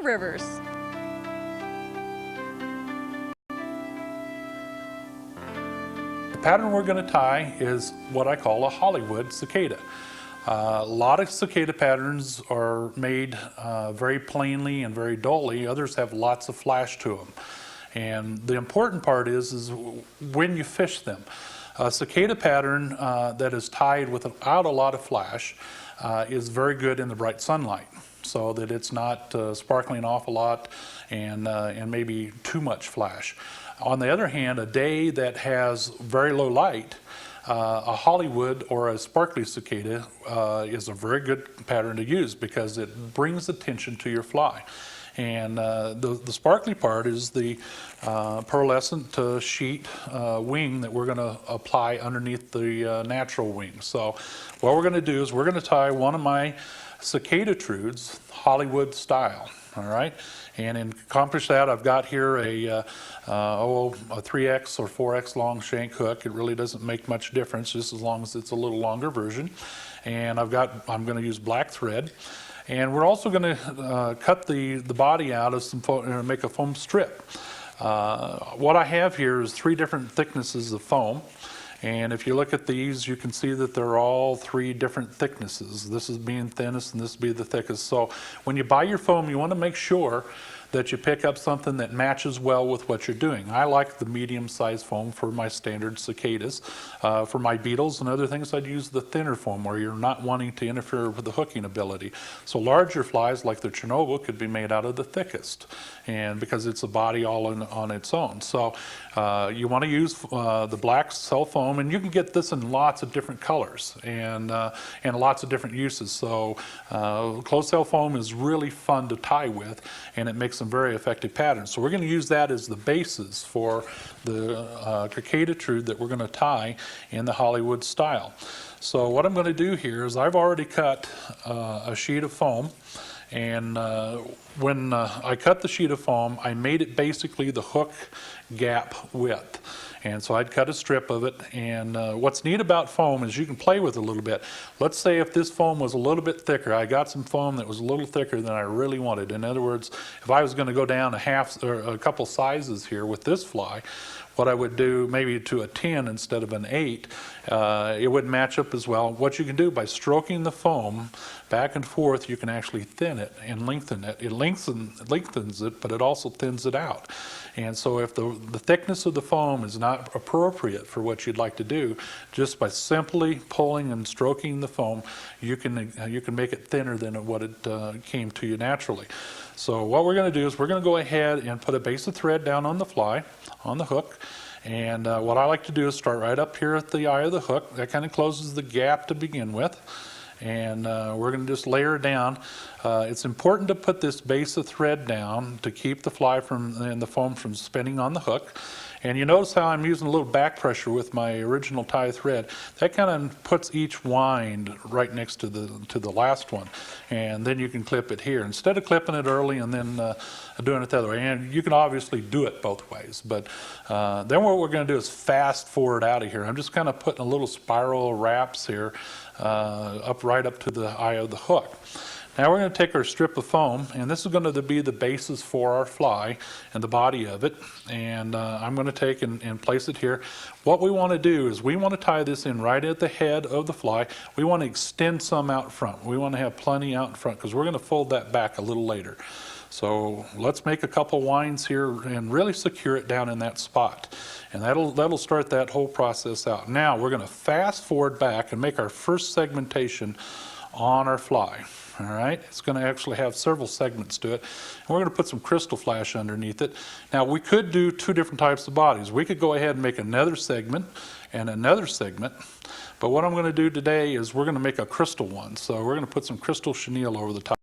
Rivers. The pattern we're going to tie is what I call a Hollywood cicada. A lot of cicada patterns are made very plainly and very dully. Others have lots of flash to them. And the important part is when you fish them. A cicada pattern that is tied without a lot of flash is very good in the bright sunlight, so that it's not sparkling off a lot and maybe too much flash. On the other hand, a day that has very low light, a Hollywood or a sparkly cicada is a very good pattern to use because it brings attention to your fly. And the sparkly part is the pearlescent sheet wing that we're going to apply underneath the natural wing. So what we're going to do is we're going to tie one of my cicada Trudes Hollywood style. All right, and to accomplish that, I've got here a 3X or 4X long shank hook. It really doesn't make much difference, just as long as it's a little longer version. And I'm going to use black thread. And we're also going to cut the body out of some foam and make a foam strip. What I have here is 3 different thicknesses of foam. And if you look at these, you can see that they're all 3 different thicknesses. This is being thinnest and this will be the thickest. So when you buy your foam, you want to make sure that you pick up something that matches well with what you're doing. I like the medium-sized foam for my standard cicadas. For my beetles and other things, I'd use the thinner foam where you're not wanting to interfere with the hooking ability. So larger flies like the Chernobyl could be made out of the thickest, and because it's a body all on its own. So you want to use the black cell foam, and you can get this in lots of different colors and lots of different uses. So closed cell foam is really fun to tie with, and it makes some very effective patterns. So we're going to use that as the basis for the Cricada Trude that we're going to tie in the Hollywood style. So what I'm going to do here is I've already cut a sheet of foam, and when I cut the sheet of foam, I made it basically the hook gap width. And so I'd cut a strip of it, and what's neat about foam is you can play with it a little bit. Let's say if this foam was a little bit thicker, I got some foam that was a little thicker than I really wanted. In other words, if I was going to go down a couple sizes here with this fly, what I would do maybe to a 10 instead of an 8, it would match up as well. What you can do by stroking the foam back and forth, you can actually thin it and lengthen it. It lengthens it, but it also thins it out. And so if the thickness of the foam is not appropriate for what you'd like to do, just by simply pulling and stroking the foam, you can make it thinner than what it came to you naturally. So what we're going to do is we're going to go ahead and put a base of thread down on the fly, on the hook. And what I like to do is start right up here at the eye of the hook. That kind of closes the gap to begin with. And we're going to just layer down. It's important to put this base of thread down to keep the fly and the foam from spinning on the hook. And you notice how I'm using a little back pressure with my original tie thread. That kind of puts each wind right next to the last one. And then you can clip it here. Instead of clipping it early and then doing it the other way. And you can obviously do it both ways. But then what we're going to do is fast forward out of here. I'm just kind of putting a little spiral wraps here right up to the eye of the hook. Now we're going to take our strip of foam, and this is going to be the basis for our fly and the body of it. And I'm going to take and place it here. What we want to do is we want to tie this in right at the head of the fly. We want to extend some out front. We want to have plenty out in front because we're going to fold that back a little later. So let's make a couple winds here and really secure it down in that spot. And that'll start that whole process out. Now we're going to fast forward back and make our first segmentation on our fly. All right, it's going to actually have several segments to it. And we're going to put some crystal flash underneath it. Now we could do 2 different types of bodies. We could go ahead and make another segment and another segment. But what I'm going to do today is we're going to make a crystal one. So we're going to put some crystal chenille over the top.